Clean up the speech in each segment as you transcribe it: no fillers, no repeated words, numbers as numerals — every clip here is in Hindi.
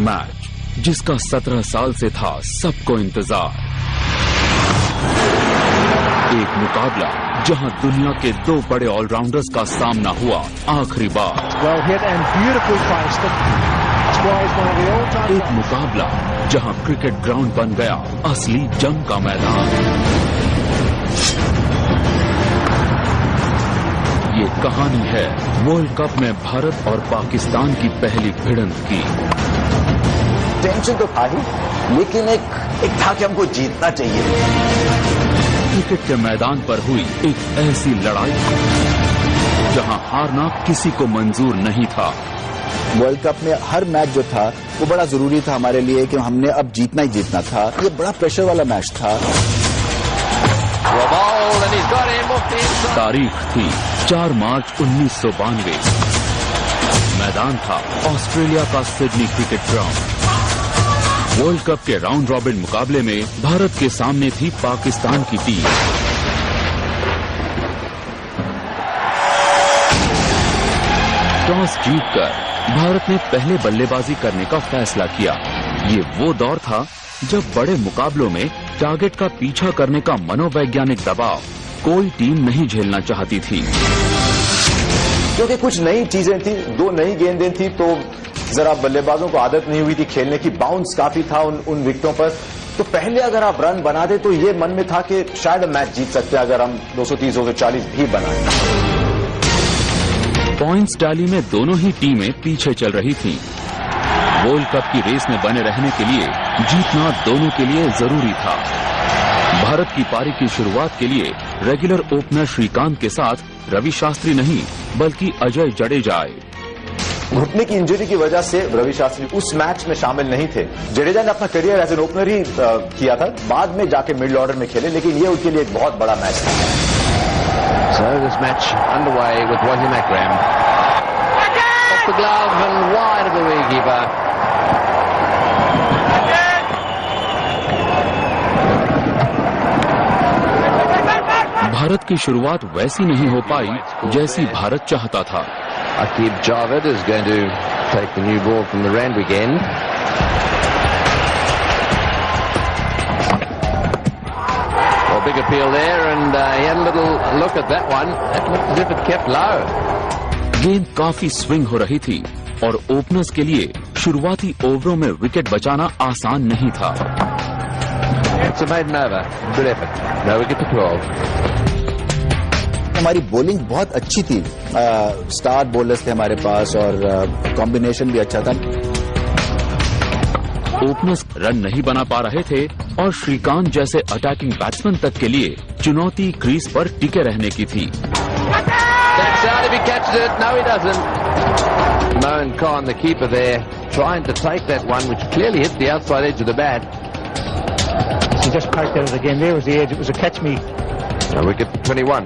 मैच जिसका 17 साल से था सबको इंतजार। एक मुकाबला जहां दुनिया के 2 बड़े ऑलराउंडर्स का सामना हुआ आखिरी बार। एक मुकाबला जहां क्रिकेट ग्राउंड बन गया असली जंग का मैदान। ये कहानी है वर्ल्ड कप में भारत और पाकिस्तान की पहली भिड़ंत की। टेंशन तो था ही, लेकिन एक था कि हमको जीतना चाहिए। क्रिकेट के मैदान पर हुई एक ऐसी लड़ाई जहां हारना किसी को मंजूर नहीं था। वर्ल्ड कप में हर मैच जो था वो बड़ा जरूरी था हमारे लिए कि हमने अब जीतना ही जीतना था। ये बड़ा प्रेशर वाला मैच था। तारीख थी 4 मार्च 1992। मैदान था ऑस्ट्रेलिया का Sydney cricket ground. World cup के राउंड रॉबिन मुकाबले में भारत के सामने थी पाकिस्तान की टीम। टॉस जीतकर भारत ने पहले बल्लेबाजी करने का फैसला किया। ये वो दौर था जब बड़े मुकाबलों में टारगेट का पीछा करने का मनोवैज्ञानिक दबाव कोई टीम नहीं झेलना चाहती थी। क्योंकि कुछ नई चीजें थी, 2 नई गेंदें थी, तो जरा बल्लेबाजों को आदत नहीं हुई थी खेलने की। बाउंस काफी था उन विकेटों पर। तो पहले अगर आप रन बना दे तो ये मन में था कि शायद हम मैच जीत सकते हैं अगर हम 230-240 भी बनाएं। पॉइंट्स टैली में दोनों ही टीमें पीछे चल रही थीं। वर्ल्ड कप की रेस में बने रहने के लिए जीतना दोनों के लिए जरूरी था। भारत की पारी की शुरुआत के लिए रेगुलर ओपनर श्रीकांत के साथ रवि शास्त्री नहीं बल्कि अजय जडेजा आए। घुटने की इंजरी की वजह से रवि शास्त्री उस मैच में शामिल नहीं थे। जडेजा ने अपना करियर एज एन ओपनर ही किया था, बाद में जाके मिडिल ऑर्डर में खेले, लेकिन ये उनके लिए एक बहुत बड़ा मैच था। So this match underway with Wasim Akram. Off the glove and wide of the wicketkeeper. Bharat की शुरुआत वैसी नहीं हो पाई जैसी भारत चाहता था। Aqib Javed is going to take the new ball from the Randwick end. Well, big appeal there, and he had a little look at that one. It looked as if it kept low. गेंद काफी स्विंग हो रही थी और ओपनर्स के लिए शुरुआती ओवरों में विकेट बचाना आसान नहीं था। It's a maiden over. Good effort. No wicket to 12. हमारी बॉलिंग बहुत अच्छी थी। स्टार बॉलर्स थे हमारे पास और कॉम्बिनेशन भी अच्छा था। ओपनर्स रन नहीं बना पा रहे थे और श्रीकांत जैसे अटैकिंग बैट्समैन तक के लिए चुनौती क्रीज पर टिके रहने की थी। Mohan Khan, the keeper there, trying to take that one, which clearly hit the outside edge of the bat. He just poked at it again. There was the edge. It was a catch me. A wicket for 21.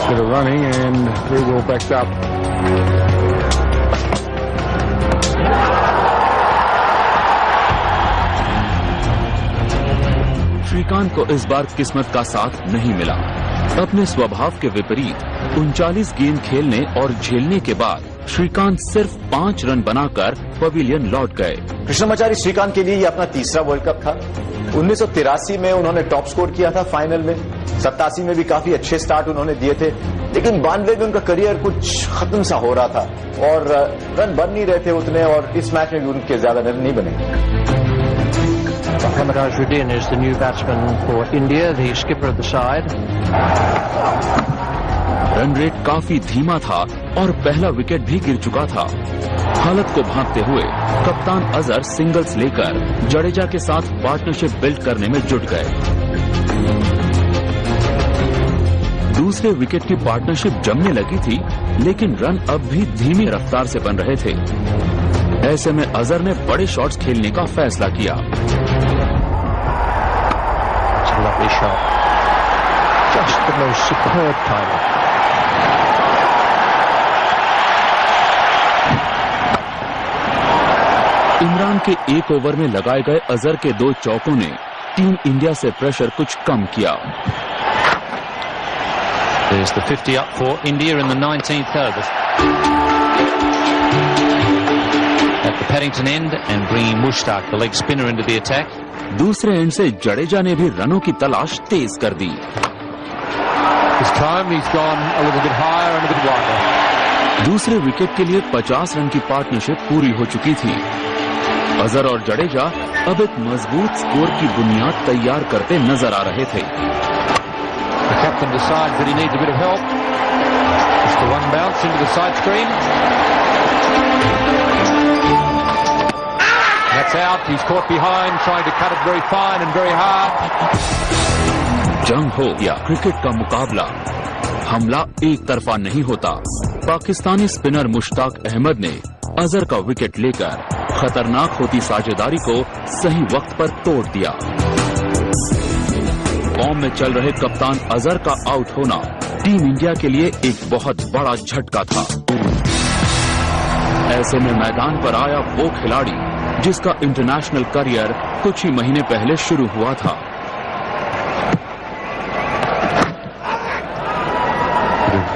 Bit of running and very well backed up. Shrikant को इस बार किस्मत का साथ नहीं मिला। अपने स्वभाव के विपरीत 39 गेंद खेलने और झेलने के बाद श्रीकांत सिर्फ 5 रन बनाकर पवेलियन लौट गए। कृष्णमाचारी श्रीकांत के लिए ये अपना तीसरा वर्ल्ड कप था। 1983 में उन्होंने टॉप स्कोर किया था फाइनल में। 87 में भी काफी अच्छे स्टार्ट उन्होंने दिए थे, लेकिन 92 में उनका करियर कुछ खत्म सा हो रहा था और रन बन नहीं रहे थे उतने, और इस मैच में भी उनके ज्यादा रन नहीं बने। Mohammad Azharuddin is the new batsman for India, the skipper of the side. Run rate काफी धीमा था और पहला विकेट भी गिर चुका था। हालत को भांपते हुए कप्तान अजहर सिंगल्स लेकर जडेजा के साथ पार्टनरशिप बिल्ड करने में जुट गए। दूसरे विकेट की पार्टनरशिप जमने लगी थी, लेकिन रन अब भी धीमी रफ्तार से बन रहे थे। ऐसे में अजहर ने बड़े शॉट्स खेलने का फैसला किया। Lovely shot. Just the most superb timing. Imran के एक ओवर में लगाए गए अजहर के 2 चौकों ने टीम इंडिया से प्रेशर कुछ कम किया। There's the 50 up for India in the 19th over. At the Paddington end and bringing Mushtaq, the leg spinner, into the attack. दूसरे एंड से जडेजा ने भी रनों की तलाश तेज कर दी। This time he's gone a little bit higher and a bit wider. दूसरे विकेट के लिए 50 रन की पार्टनरशिप पूरी हो चुकी थी। अजहर और जडेजा अब एक मजबूत स्कोर की बुनियाद तैयार करते नजर आ रहे थे। The captain decides that he needs a bit of help. Just the one bounce into the side screen. That's out. He's caught behind, trying to cut it very fine and very hard. जंग हो या क्रिकेट का मुकाबला, हमला एक तरफा नहीं होता। पाकिस्तानी स्पिनर मुश्ताक अहमद ने अजहर का विकेट लेकर खतरनाक होती साझेदारी को सही वक्त पर तोड़ दिया। फॉर्म में चल रहे कप्तान अजहर का आउट होना टीम इंडिया के लिए एक बहुत बड़ा झटका था। ऐसे में मैदान पर आया वो खिलाड़ी जिसका इंटरनेशनल करियर कुछ ही महीने पहले शुरू हुआ था।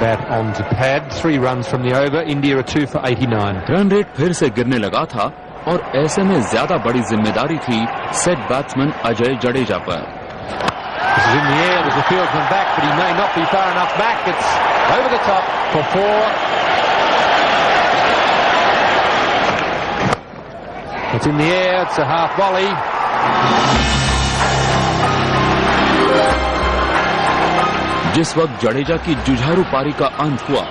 Bat on to pad. 3 runs from the over. India are 2 for 89. Run rate फिर से गिरने लगा था और ऐसे में ज्यादा बड़ी जिम्मेदारी थी सेट बैट्समैन अजय जडेजा पर। This is in the air. There's a fieldsman back, but he may not be far enough back. It's over the top for 4. It's in the air. It's a half volley. जिस वक्त जडेजा की जुझारू पारी का अंत हुआ,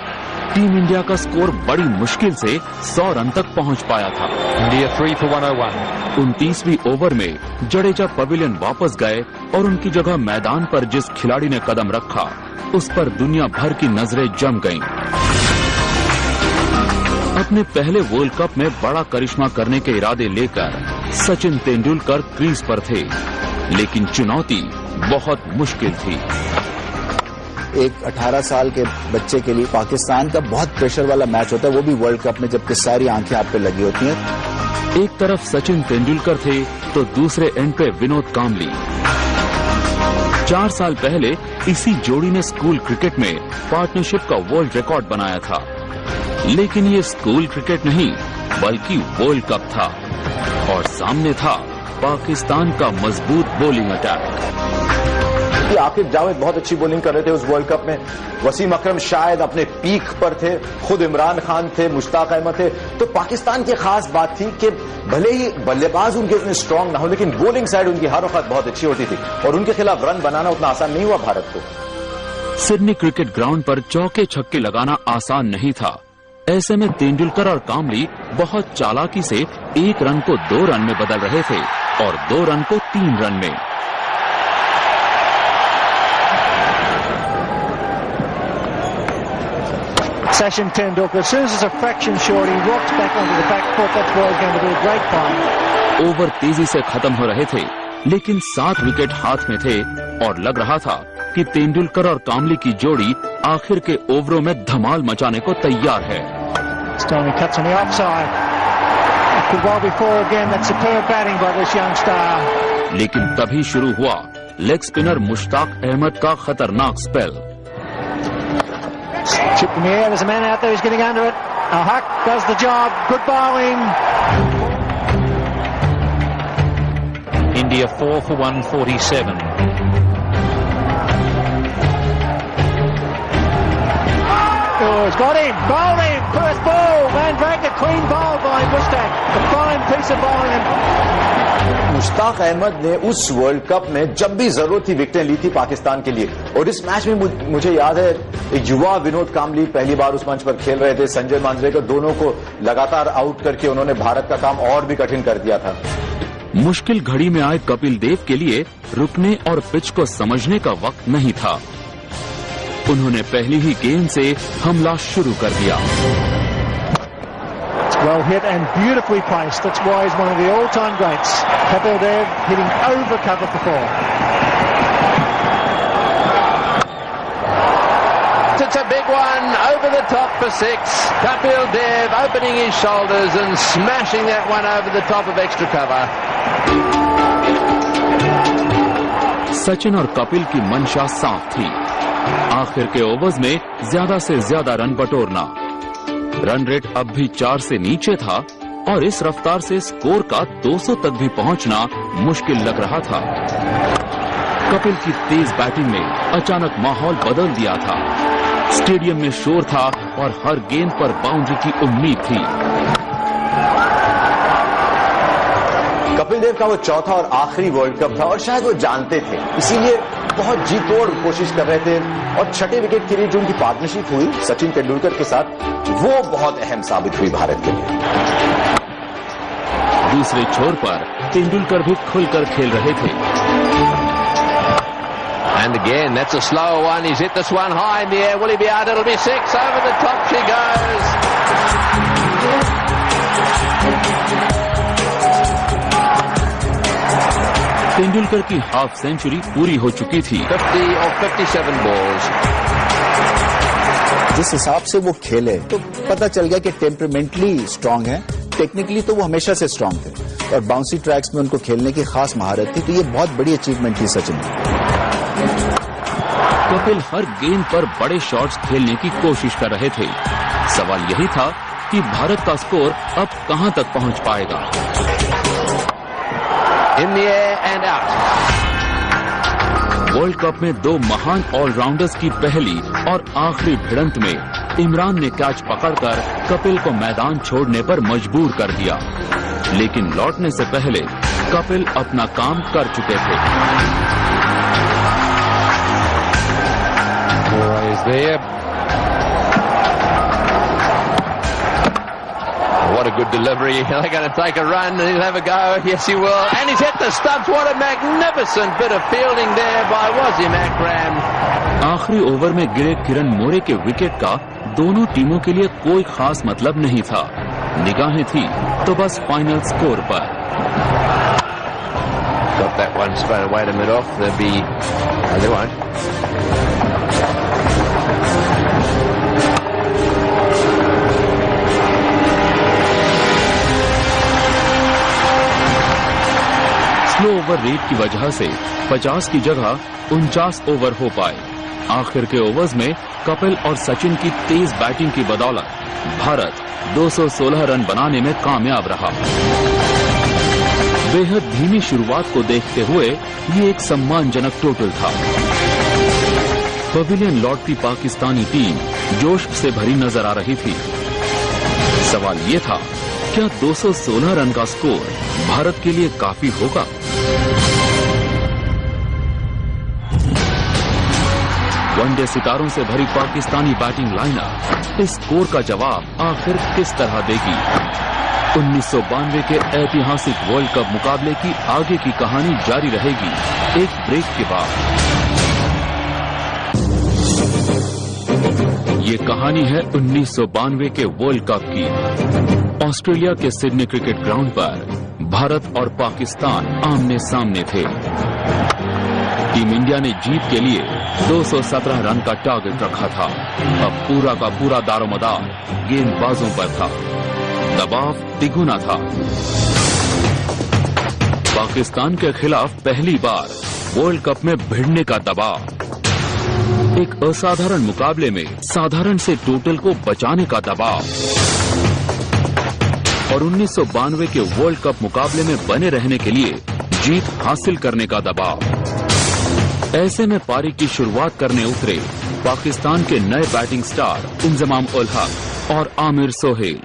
टीम इंडिया का स्कोर बड़ी मुश्किल से 100 रन तक पहुंच पाया था। India 3 for 101. 29वीं ओवर में जडेजा पवेलियन वापस गए और उनकी जगह मैदान पर जिस खिलाड़ी ने कदम रखा, उस पर दुनिया भर की नजरें जम गईं। अपने पहले वर्ल्ड कप में बड़ा करिश्मा करने के इरादे लेकर सचिन तेंदुलकर क्रीज पर थे, लेकिन चुनौती बहुत मुश्किल थी। एक 18 साल के बच्चे के लिए पाकिस्तान का बहुत प्रेशर वाला मैच होता है, वो भी वर्ल्ड कप में, जबकि सारी आंखें आप पे लगी होती हैं। एक तरफ सचिन तेंदुलकर थे तो दूसरे एंड पे विनोद कांबली। 4 साल पहले इसी जोड़ी ने स्कूल क्रिकेट में पार्टनरशिप का वर्ल्ड रिकॉर्ड बनाया था, लेकिन ये स्कूल क्रिकेट नहीं बल्कि वर्ल्ड कप था और सामने था पाकिस्तान का मजबूत बॉलिंग अटैक। आकिब जावेद बहुत अच्छी बॉलिंग कर रहे थे उस वर्ल्ड कप में। वसीम अकरम शायद अपने पीक पर थे, खुद इमरान खान थे, मुश्ताक अहमद थे। तो पाकिस्तान की खास बात थी कि भले ही बल्लेबाज उनके इतने स्ट्रांग ना हो, लेकिन बॉलिंग साइड उनकी हर वक्त बहुत अच्छी होती थी और उनके खिलाफ रन बनाना उतना आसान नहीं हुआ भारत को। सिडनी क्रिकेट ग्राउंड पर चौके छक्के लगाना आसान नहीं था। ऐसे में तेंदुलकर और कांबली बहुत चालाकी से 1 रन को 2 रन में बदल रहे थे और 2 रन को 3 रन में। Sachin Tendulkar, as soon as it's a fraction short, he rocks back onto the back foot. That's why he's going to do a great find. Over तेजी से खत्म हो रहे थे, लेकिन 7 विकेट हाथ में थे और लग रहा था कि तेंदुलकर और कांबली की जोड़ी आखिर के ओवरों में धमाल मचाने को तैयार है। Stoney cuts on the offside. Could well be 4 again. That's superb batting by this young star. लेकिन तभी शुरू हुआ लेग स्पिनर मुश्ताक अहमद का खतरनाक spell. Chip in the air. There's a man out there who's getting under it. Huck does the job. Good bowling. India 4 for 147. Oh, he's got him. Bowled him. First ball. Van Wagner clean bowl by Mushtaq. A fine piece of bowling. Mushtaq Ahmed ने उस वर्ल्ड कप में जब भी जरूरत थी विकेटें ली थी पाकिस्तान के लिए। और इस मैच में मुझे याद है एक युवा विनोद कांबली पहली बार उस मंच पर खेल रहे थे। संजय मांजरेकर दोनों को लगातार आउट करके उन्होंने भारत का काम और भी कठिन कर दिया था। मुश्किल घड़ी में आए कपिल देव के लिए रुकने और पिच को समझने का वक्त नहीं था। उन्होंने पहली ही गेंद से हमला शुरू कर दिया। Well hit and beautifully placed. That's why he's one of the all-time greats. Kapil Dev hitting over cover for 4. It's a big one over the top for 6. Kapil Dev opening his shoulders and smashing that one over the top of extra cover. Sachin और कपिल की मंशा साफ थी, आखिर के ओवर्स में ज्यादा से ज्यादा रन बटोरना। रन रेट अब भी 4 से नीचे था और इस रफ्तार से स्कोर का 200 तक भी पहुंचना मुश्किल लग रहा था। कपिल की तेज बैटिंग ने अचानक माहौल बदल दिया था। स्टेडियम में शोर था और हर गेंद पर बाउंड्री की उम्मीद थी। कपिल देव का वो चौथा और आखिरी वर्ल्ड कप था और शायद वो जानते थे, इसीलिए बहुत जी तोड़ कोशिश कर रहे थे। और छठे विकेट के लिए जो उनकी पार्टनरशिप हुई सचिन तेंदुलकर के साथ, वो बहुत अहम साबित हुई भारत के लिए। दूसरे छोर पर तेंदुलकर भी खुलकर खेल रहे थे। And again, that's a slower one. He's hit this one high in the air. Will he be out? It'll be 6. Over the top she goes. Tendulkar की हाफ सेंचुरी पूरी हो चुकी थी। 50 or 57 balls. जिस हिसाब से वो खेले तो पता चल गया कि टेम्परामेंटली स्ट्रांग है, टेक्निकली तो वो हमेशा से स्ट्रांग थे और बाउंसी ट्रैक्स में उनको खेलने की खास महारत थी। तो ये बहुत बड़ी अचीवमेंट थी सचिन की। कपिल हर गेंद पर बड़े शॉट्स खेलने की कोशिश कर रहे थे। सवाल यही था कि भारत का स्कोर अब कहां तक पहुंच पाएगा। In the air and out. World cup में 2 महान ऑलराउंडर्स की पहली और आखिरी भिड़ंत में इमरान ने कैच पकड़कर कपिल को मैदान छोड़ने पर मजबूर कर दिया, लेकिन लौटने से पहले कपिल अपना काम कर चुके थे। Always there. What a good delivery. They're going to take a run and he'll have a go. Yes, he will. And he's hit the stumps. What a magnificent bit of fielding there by Wasim Akram. आखिरी ओवर में गिरे किरण मोरे के विकेट का दोनों टीमों के लिए कोई खास मतलब नहीं था। निगाहें थी तो बस फाइनल स्कोर पर। Got that one straight away to mid off. There'll be... Oh, they won't. Slow over rate की वजह से 50 की जगह 49 ओवर हो पाए। आखिर के ओवर्स में कपिल और सचिन की तेज बैटिंग की बदौलत भारत 216 रन बनाने में कामयाब रहा। बेहद धीमी शुरुआत को देखते हुए ये एक सम्मानजनक टोटल था। पवेलियन लौटती पाकिस्तानी टीम जोश से भरी नजर आ रही थी। सवाल ये था, क्या 216 रन का स्कोर भारत के लिए काफी होगा? वनडे सितारों से भरी पाकिस्तानी बैटिंग लाइनअप इस स्कोर का जवाब आखिर किस तरह देगी? 1992 के ऐतिहासिक वर्ल्ड कप मुकाबले की आगे की कहानी जारी रहेगी एक ब्रेक के बाद। ये कहानी है 1992 के वर्ल्ड कप की। ऑस्ट्रेलिया के सिडनी क्रिकेट ग्राउंड पर भारत और पाकिस्तान आमने सामने थे। टीम इंडिया ने जीत के लिए 217 रन का टारगेट रखा था। अब पूरा का पूरा दारोमदार गेंदबाजों पर था। दबाव तिगुना था। पाकिस्तान के खिलाफ पहली बार वर्ल्ड कप में भिड़ने का दबाव, एक असाधारण मुकाबले में साधारण से टोटल को बचाने का दबाव और 1992 के वर्ल्ड कप मुकाबले में बने रहने के लिए जीत हासिल करने का दबाव। ऐसे में पारी की शुरुआत करने उतरे पाकिस्तान के नए बैटिंग स्टार इंजमाम उल हक और Aamir Sohail.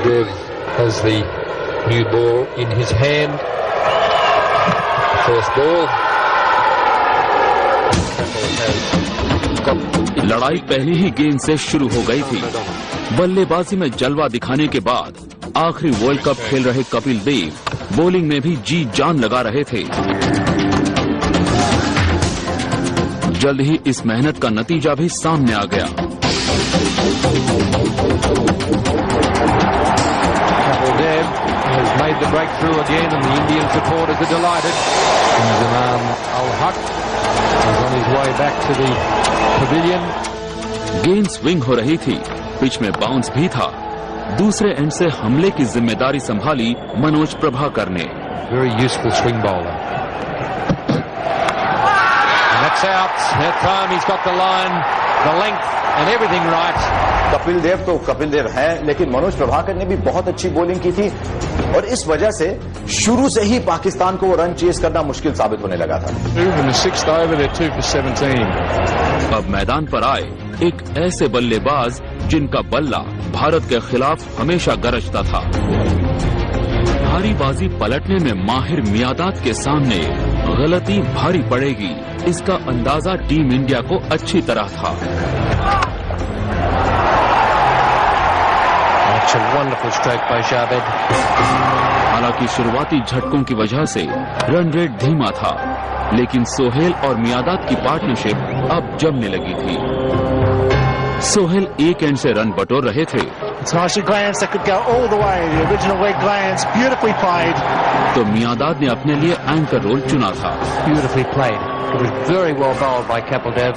Dev has the new ball in his hand. First ball. लड़ाई पहली ही गेंद से शुरू हो गई थी। बल्लेबाजी में जलवा दिखाने के बाद आखिरी वर्ल्ड कप खेल रहे कपिल देव बॉलिंग में भी जी जान लगा रहे थे। जल्द ही इस मेहनत का नतीजा भी सामने आ गया। Dev has made the breakthrough again and the Indian supporters are delighted. Inzamam Ul-Haq is on his way back to the pavilion. गेंद स्विंग हो रही थी, पिच में बाउंस भी था। दूसरे एंड से हमले की जिम्मेदारी संभाली मनोज प्रभाकर ने। Very useful swing bowler. And that's strikes out. That time he's got the line, the length and everything right. Kapil Dev तो कपिल देव हैं, लेकिन मनोज प्रभाकर ने भी बहुत अच्छी बॉलिंग की थी और इस वजह से शुरू से ही पाकिस्तान को वो रन चेस करना मुश्किल साबित होने लगा था। In the sixth over, they're 2 for 17. अब मैदान पर आए एक ऐसे बल्लेबाज जिनका बल्ला भारत के खिलाफ हमेशा गरजता था। भारी बाजी पलटने में माहिर मियादाद के सामने गलती भारी पड़ेगी, इसका अंदाजा टीम इंडिया को अच्छी तरह था। That's a wonderful stroke by Javed. हालांकि शुरुआती झटकों की वजह से रन रेट धीमा था, लेकिन सोहेल और मियादाद की पार्टनरशिप अब जमने लगी थी। सोहेल एक एंड से रन बटोर रहे थे, It's nicely glanced. That could go all the way. The original leg glance, beautifully played. तो मियादाद ने अपने लिए एंकर रोल चुना था। Beautifully played. It was very well bowled by Kapil Dev.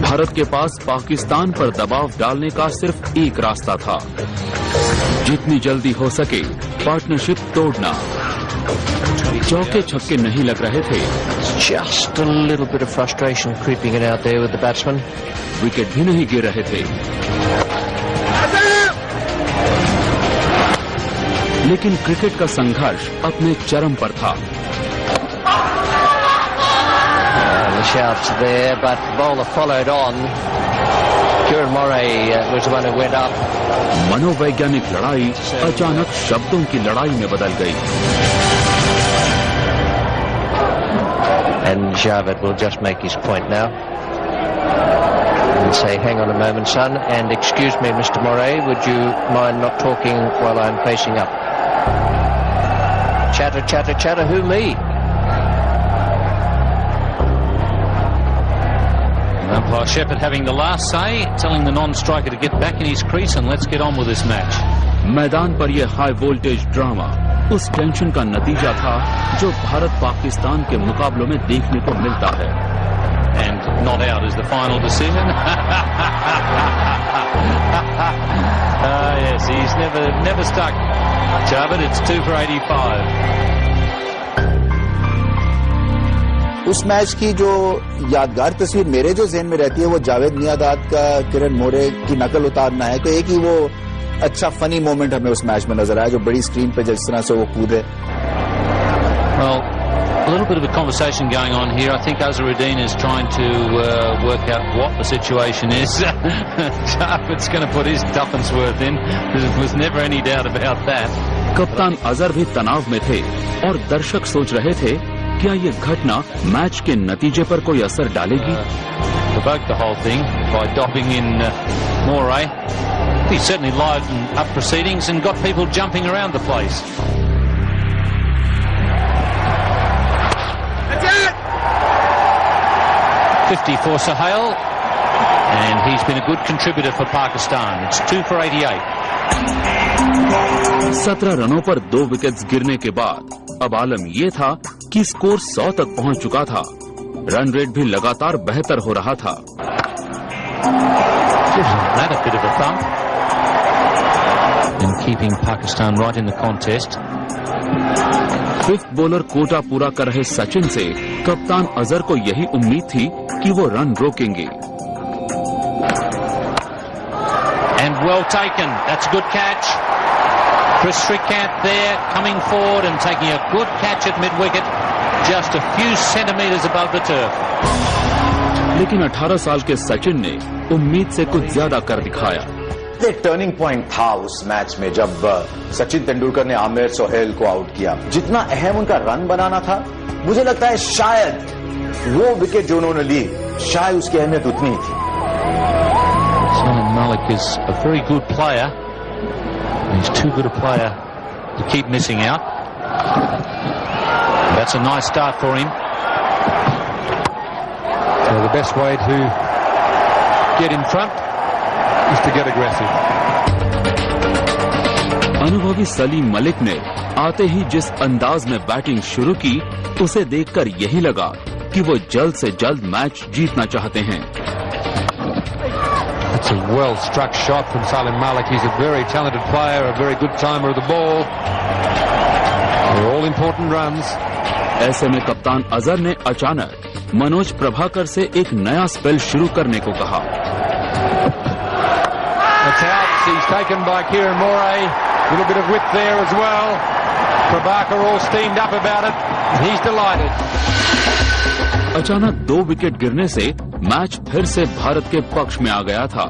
Bharat के पास पाकिस्तान पर दबाव डालने का सिर्फ एक रास्ता था, जितनी जल्दी हो सके पार्टनरशिप तोड़ना। चौके छक्के नहीं लग रहे थे, Just a little bit of frustration creeping in out there with the batsman. Wicket भी नहीं गिर रहे थे, लेकिन क्रिकेट का संघर्ष अपने चरम पर था। The shouts there, but the bowler followed on. Kieran Moray was the one who went up. मनोवैज्ञानिक लड़ाई अचानक शब्दों की लड़ाई में बदल गई। And Javed will just make his point now. And say, hang on a moment, son, and excuse me, Mr. Moray, would you mind not talking while I'm facing up? Chatter, chatter, chatter, who, me? Umpire Shepherd having the last say, telling the non-striker to get back in his crease and let's get on with this match. मैदान पर यह हाई वोल्टेज ड्रामा उस टेंशन का नतीजा था जो भारत पाकिस्तान के मुकाबलों में देखने को मिलता है। And not out is the final decision. Yes, he's never stuck. Javed, it's 2 for 85. उस मैच की जो यादगार तस्वीर मेरे जो ज़हन में रहती है वो जावेद मियादाद का किरण मोरे की नकल उतारना है। तो एक ही वो अच्छा फनी मोमेंट हमें उस मैच में नजर आया जो बड़ी स्क्रीन पे जिस तरह से वो कूदे। Well, a little bit of a conversation going on here. I think Azharuddin is trying to work out what the situation is. Javed's going to put his tuppence worth in. There was never any doubt about that. कप्तान अजहर भी तनाव में थे और दर्शक सोच रहे थे क्या ये घटना मैच के नतीजे पर कोई असर डालेगी। Provoked the whole thing by dobbing in Moray. He certainly livened up proceedings and got people jumping around the place. That's it! 50 for Sohail, and he's been a good contributor for Pakistan. It's 2 for 88. 17 रनों पर 2 विकेट्स गिरने के बाद अब आलम ये था कि स्कोर 100 तक पहुंच चुका था। रन रेट भी लगातार बेहतर हो रहा था। That a bit of a thump in keeping Pakistan right in the contest. Fifth bowler quota पूरा कर रहे सचिन से कप्तान अजहर को यही उम्मीद थी कि वो रन रोकेंगे। And well taken. That's a good catch. Chris Srikanth there, coming forward and taking a good catch at mid-wicket, just a few centimetres above the turf. लेकिन 18 साल के सचिन ने उम्मीद से कुछ ज्यादा कर दिखाया। एक टर्निंग पॉइंट था उस मैच में जब सचिन तेंदुलकर ने आमिर सोहेल को आउट किया। जितना अहम उनका रन बनाना था, मुझे लगता है शायद वो विकेट जो उन्होंने ली, शायद उसकी अहमियत उतनी थी। Salman Malik is a very good player. He's too good a player to keep missing out. That's a nice start for him. So the best way to get in front is to get aggressive. अनुभवी सलीम मलिक ने आते ही जिस अंदाज में बैटिंग शुरू की, उसे देखकर यही लगा कि वो जल्द से जल्द मैच जीतना चाहते हैं। It's a well struck shot from Salim Malik. He's a very talented player, a very good timer of the ball. They're all important runs. ऐसे में कप्तान अजहर ने अचानक मनोज प्रभाकर से एक नया स्पेल शुरू करने को कहा। It's out. He's taken by Kieran Moray. A little bit of width there as well. Prabhakar all steamed up about it. He's delighted. अचानक 2 विकेट गिरने से मैच फिर से भारत के पक्ष में आ गया था।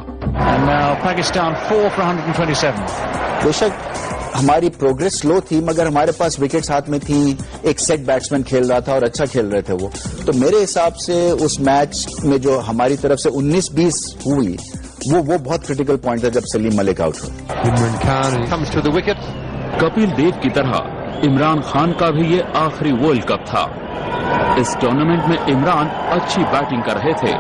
And now Pakistan 4 for 127. बेशक हमारी प्रोग्रेस स्लो थी, मगर हमारे पास विकेट्स हाथ में थी, एक सेट बैट्समैन खेल रहा था और अच्छा खेल रहे थे वो। तो मेरे हिसाब से उस मैच में जो हमारी तरफ से 19-20 हुई, वो बहुत क्रिटिकल पॉइंट था जब सलीम मलिक आउट हुआ। Imran Khan comes to the wicket. Kapil Dev की तरह इमरान खान का भी ये आखिरी वर्ल्ड कप था। इस टूर्नामेंट में इमरान अच्छी बैटिंग कर रहे थे।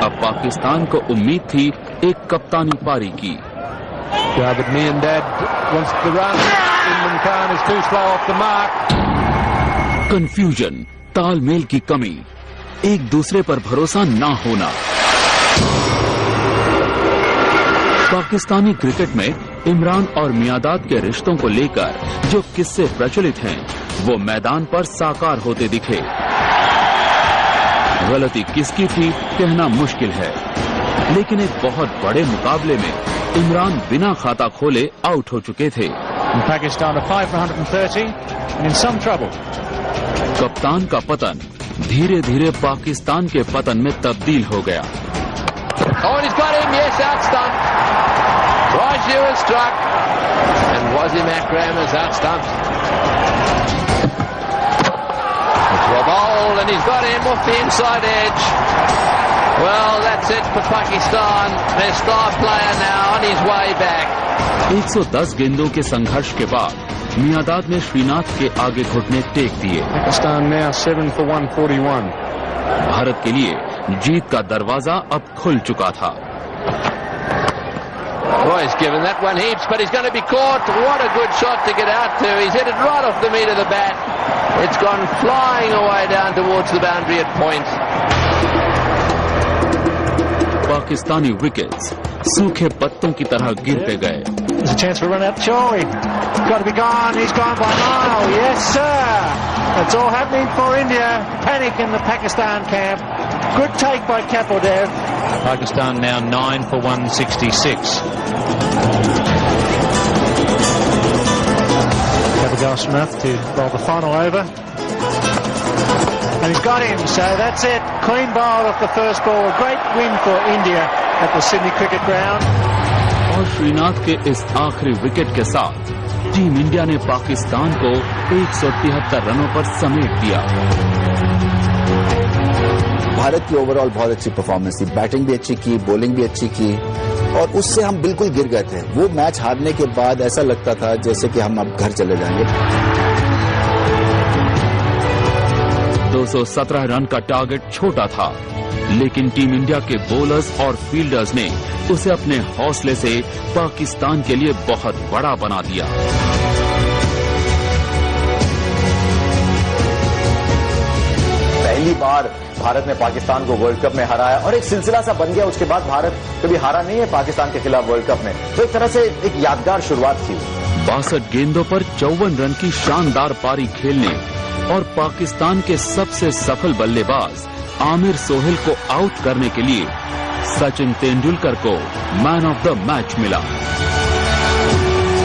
अब पाकिस्तान को उम्मीद थी एक कप्तानी पारी की। David Miandad wants the run. Imran Khan is too slow off the mark. Confusion, तालमेल की कमी, एक दूसरे पर भरोसा ना होना। पाकिस्तानी क्रिकेट में इमरान और मियांदाद के रिश्तों को लेकर जो किस्से प्रचलित हैं, वो मैदान पर साकार होते दिखे। गलती किसकी थी कहना मुश्किल है, लेकिन एक बहुत बड़े मुकाबले में इमरान बिना खाता खोले आउट हो चुके थे। Pakistan are 5 for 130 and in some trouble. कप्तान का पतन धीरे धीरे पाकिस्तान के पतन में तब्दील हो गया। Oh, and he's got him, yes, out stumped. Raju has struck, and Wasim Akram is out stumped. It's bowled, and he's got him off the inside edge. Well, that's it for Pakistan. Their star player now on his way back. 110 गेंदों के संघर्ष के बाद मियांदाद ने श्रीनाथ के आगे घुटने टेक दिए। Pakistan now 7 for 141. भारत के लिए जीत का दरवाजा अब खुल चुका था। Well, he's given that one heaps, but he's going to be caught. What a good shot to get out to. He's hit it right off the meat of the bat. It's gone flying away down towards the boundary at point. Pakistani wickets सूखे पत्तों की तरह गिरते गए। There's a chance for a run out. Choi, got to be gone. He's gone by mile. Yes, sir. It's all happening for India. Panic in the Pakistan camp. Good take by Kapil Dev. Pakistan now 9 for 166. Gavagal Smith to bowl the final over. And he's got him, so that's it. Clean bowl off the first ball. A great win for India at the Sydney Cricket Ground. और श्रीनाथ के इस आखिरी विकेट के साथ टीम इंडिया ने पाकिस्तान को 173 रनों पर समेट दिया। भारत की ओवरऑल बहुत अच्छी परफॉर्मेंस थी, बैटिंग भी अच्छी की, बॉलिंग भी अच्छी की, और उससे हम बिल्कुल गिर गए थे। वो मैच हारने के बाद ऐसा लगता था जैसे कि हम अब घर चले जाएंगे। 217 रन का टारगेट छोटा था, लेकिन टीम इंडिया के बॉलर्स और फील्डर्स ने उसे अपने हौसले से पाकिस्तान के लिए बहुत बड़ा बना दिया। पहली बार भारत ने पाकिस्तान को वर्ल्ड कप में हराया और एक सिलसिला सा बन गया। उसके बाद भारत कभी हारा नहीं है पाकिस्तान के खिलाफ वर्ल्ड कप में, तो एक तरह से एक यादगार शुरुआत थी। 62 गेंदों पर 54 रन की शानदार पारी खेलने और पाकिस्तान के सबसे सफल बल्लेबाज आमिर सोहेल को आउट करने के लिए सचिन तेंदुलकर को मैन ऑफ द मैच मिला।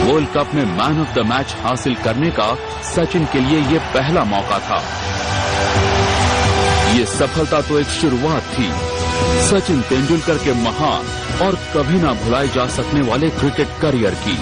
वर्ल्ड कप में मैन ऑफ द मैच हासिल करने का सचिन के लिए ये पहला मौका था। ये सफलता तो एक शुरुआत थी सचिन तेंदुलकर के महान और कभी ना भुलाए जा सकने वाले क्रिकेट करियर की।